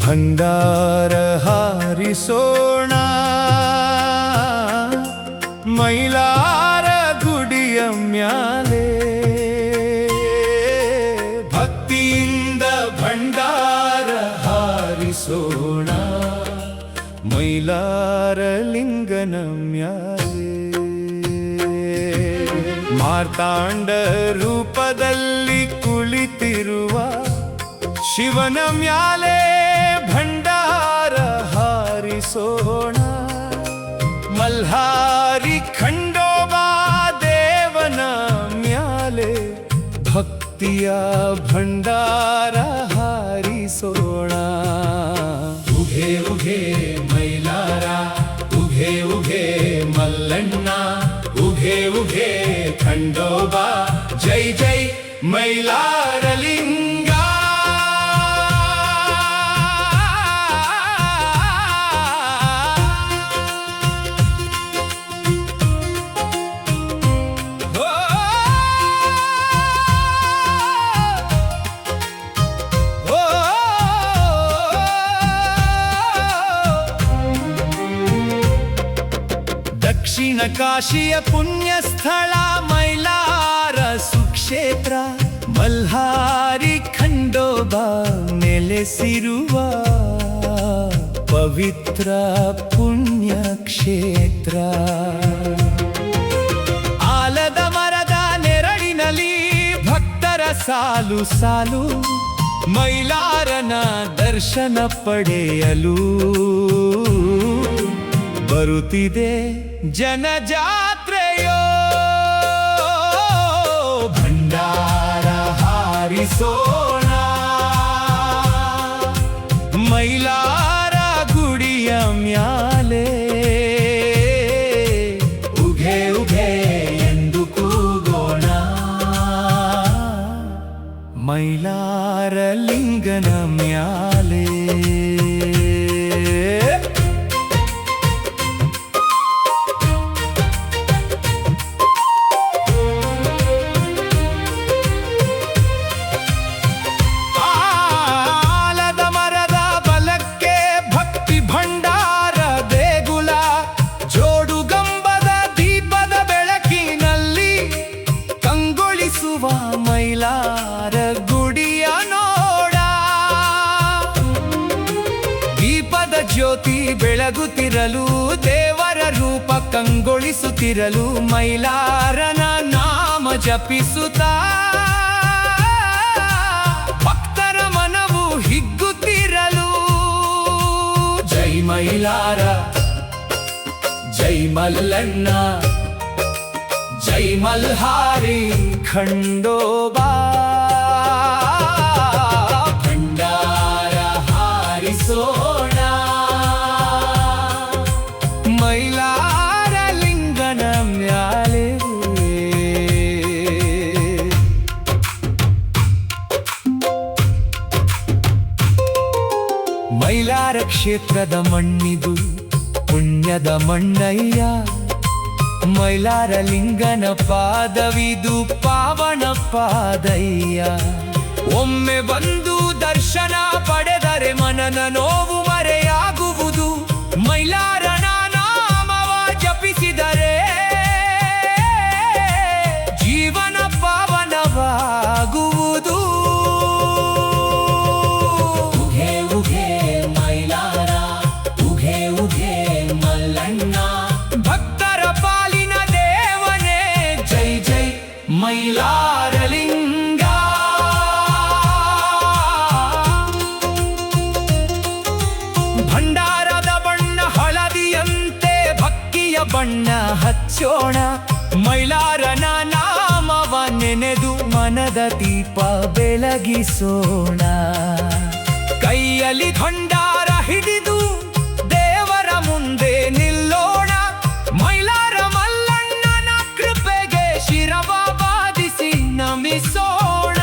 ಭಂಡಾರ ಹಾರಿಸೋಣ ಮೈಲಾರ ಗುಡಿಯ ಮ್ಯಾಲೆ, ಭಕ್ತಿಯಿಂದ ಭಂಡಾರ ಹಾರಿಸೋಣ ಮೈಲಾರ ಲಿಂಗನ ಮ್ಯಾಲೆ. ಮಾರ್ತಾಂಡ ರೂಪದಲ್ಲಿ ಕುಳಿತಿರುವ ಶಿವನ ಮ್ಯಾಲೆ ಭಂಡಾರ ಹಾರಿಸೋಣ. ಮಲ್ಹಾರಿ ಖಂಡೋಬಾ ದೇವನ ಮ್ಯಾಲೆ ಭಕ್ತಿಯ ಭಂಡಾರ ಹಾರಿಸೋಣ. ಉಘೆ ಉಘೆ ಮೈಲಾರ, ಉಘೆ ಉಘೆ ಮಲ್ಲಣ್ಣ, ಉಘೆ ಉಘೆ ಖಂಡೋಬಾ, ಜೈ ಜೈ ಮೈಲಾರ ಲಿಂಗ. ದಕ್ಷಿಣ ಕಾಶಿಯ ಪುಣ್ಯ ಸ್ಥಳ ಮೈಲಾರ ಸುಕ್ಷೇತ್ರ, ಮಲ್ಹಾರಿ ಖಂಡೋಬಾ ನೆಲೆಸಿರುವ ಪವಿತ್ರ ಪುಣ್ಯ ಕ್ಷೇತ್ರ. ಆಲದ ಮರದ ನೆರಳಿನಲ್ಲಿ ಭಕ್ತರ ಸಾಲು ಸಾಲು ಮೈಲಾರನ ದರ್ಶನ ಪಡೆಯಲು ಬರುತ್ತಿದೆ ಜನಜಾತ್ರೆಯೋ. ಭಂಡಾರ ಹಾರಿಸೋಣ ಮೈಲಾರ ಗುಡಿಯ ಮ್ಯಾಲೆ, ಉಘೆ ಉಘೆ ಎಂದು ಕೂಗೋಣ ಮೈಲಾರ ಲಿಂಗನ ಮ್ಯಾಲೆ. ಮೈಲಾರ ಗುಡಿಯ ನೋಡ, ದೀಪದ ಜ್ಯೋತಿ ಬೆಳಗುತ್ತಿರಲು ದೇವರ ರೂಪ ಕಂಗೊಳಿಸುತ್ತಿರಲು ಮೈಲಾರನ ನಾಮ ಜಪಿಸುತ್ತಾ ಭಕ್ತರ ಮನವು ಹಿಗ್ಗುತ್ತಿರಲು. ಜೈ ಮೈಲಾರ, ಜೈ ಮಲ್ಲಣ್ಣ, ಜೈ ಮಲ್ಹಾರಿ ಖಂಡೋಬಾ, ಭಂಡಾರ ಹಾರಿಸೋಣ ಮೈಲಾರ ಲಿಂಗನ ಮ್ಯಾಲೆ. ಮೈಲಾರ ಕ್ಷೇತ್ರದ ಮಣ್ಣಿದು ಪುಣ್ಯದ ಮಣ್ಣಯ್ಯ, ಮೈಲಾರ ಲಿಂಗನ ಪಾದವಿದು ಪಾವನ ಪಾದಯ್ಯ. ಒಮ್ಮೆ ಬಂದು ದರ್ಶನ ಪಡೆದರೆ ಮನನ ನೋವು ಮರೆಯಾಗುವುದು, ಮೈಲಾರನ ನಾಮವ ಜಪಿಸಿದರೆ ಜೀವನ ಪಾವನವಾಗುವುದು. ಉಘೆ ಉಘೆ ಮೈಲಾರ, ಉಘೆ ಉಘೆ ಮಲ್ಲಣ್ಣ, ಮೈಲಾರ ಲಿಂಗ. ಭಂಡಾರದ ಬಣ್ಣ ಹಳದಿಯಂತೆ ಭಕ್ತಿಯ ಬಣ್ಣ ಹಚ್ಚೋಣ, ಮೈಲಾರನ ನಾಮವ ನೆನೆದು ಮನದ ದೀಪ ಬೆಳಗಿಸೋಣ. ಕೈಯಲ್ಲಿ ಭಂಡಾರ ಹಿಡಿದು ದೇವರ ಮುಂದೆ ನಿಲ್ಲೋಣ, ಮೈಲಾರ ಮಲ್ಲಣ್ಣನ ಕೃಪೆಗೆ ಶಿರವ ನಮಿಸೋಣ.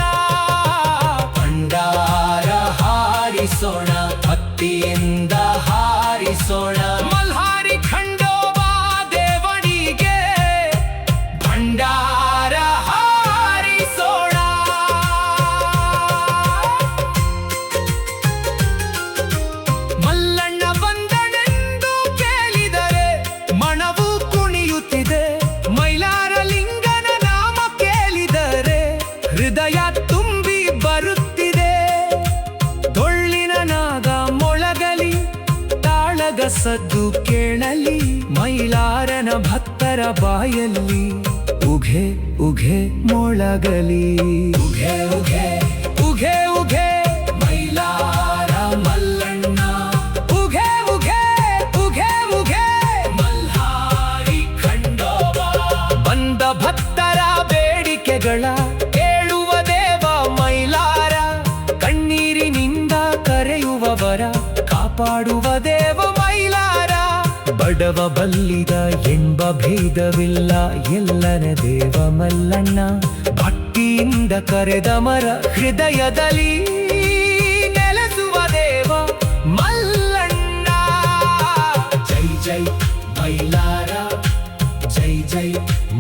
ಹೃದಯ ತುಂಬಿ ಬರುತ್ತಿದೆ. ಡೊಳ್ಳಿನ ನಾದ ಮೊಳಗಲಿ, ತಾಳಗ ಸದ್ದು ಕೇಳಲಿ, ಮೈಲಾರನ ಭಕ್ತರ ಬಾಯಲ್ಲಿ ಉಘೆ ಉಘೆ ಮೊಳಗಲಿ. ಉಘೆ ಉಘೆ ಉಘೆ ಉಘೆ ಮೈಲಾರ ಮಲ್ಲಣ್ಣ, ಉಘೆ ಉಘೆ ಉಘೆ ಉಘೆ ಮಲ್ಹಾರಿ ಖಂಡೋಬ. ಬಂದ ಭಕ್ತರ ಬೇಡಿಕೆಗಳ ಕೇಳುವ ದೇವ ಮೈಲಾರ, ಕಣ್ಣೀರಿನಿಂದ ಕರೆಯುವವರ ಕಾಪಾಡುವ ದೇವ ಮೈಲಾರ. ಬಡವ ಬಲ್ಲಿದ ಎಂಬ ಭೇದವಿಲ್ಲ, ಎಲ್ಲರ ದೇವ ಮಲ್ಲಣ್ಣ. ಭಕ್ತಿಯಿಂದ ಕರೆದ ಮರ ಹೃದಯದಲ್ಲಿ ನೆಲೆಸುವ ದೇವ ಮಲ್ಲಣ್ಣ. ಜೈ ಜೈ ಮೈಲಾರ, ಜೈ ಜೈ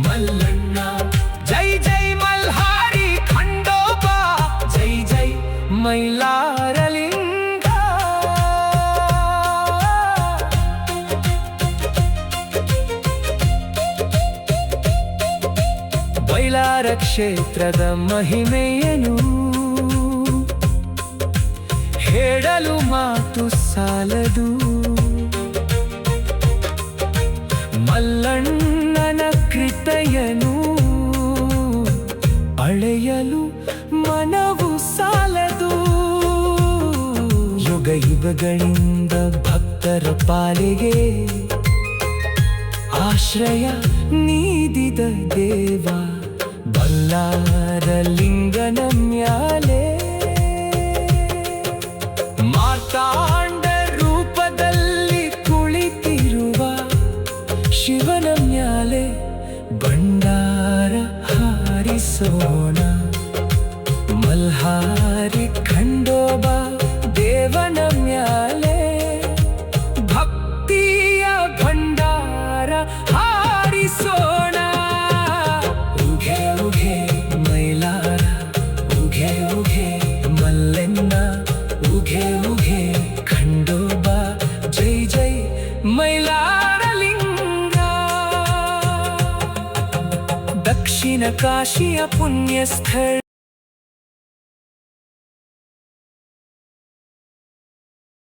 ಮಲ್ಲಣ್ಣ, ಜೈ ಜೈ ಮಲ್ಹಾರಿ ಖಂಡೋಬ, ಜೈ ಜೈ ಮೈಲಾರಲಿಂಗ. ಮೈಲಾರ ಕ್ಷೇತ್ರದ ಮಹಿಮೆಯನು ಹೇಳಲು ಮಾತು ಸಾಲದು. ಮಲ್ಲಣ್ಣನ ಕೃಪೆಯನು ಅಳೆಯಲು ಮನವು ಸಾಲದು. ಯುಗ ಯುಗಗಳಿಂದ ಭಕ್ತರ ಪಾಲಿಗೆ ಆಶ್ರಯ ನೀಡಿದ ದೇವ ಬಲ್ಲಾರಲಿಂಗನ ಮ್ಯಾಲೆ. ಮಾರ್ತಾಂಡ ರೂಪದಲ್ಲಿ ಕುಳಿತಿರುವ ಶಿವನ ಮ್ಯಾಲೆ ಭಂಡಾರ ಹಾರಿಸೋಣ. ಮಲ್ಹಾರಿ ಖಂಡೋಬ ದೇವನ ಮ್ಯಾಲೆ ಭಕ್ತಿಯ ಭಂಡಾರ ಹಾರಿಸೋಣ. ಉಘೆ ಉಘೆ ಮೈಲಾರ, ಉಘೆ ಉಘೆ ಮಲ್ಲಣ್ಣ, ಉಘೆ ಉಘೆ ಖಂಡೋಬ, ಜೈ ಜೈ ಮೈಲಾರಲಿಂಗ. ದಕ್ಷಿಣ ಕಾಶಿಯ ಪುಣ್ಯ ಸ್ಥಳ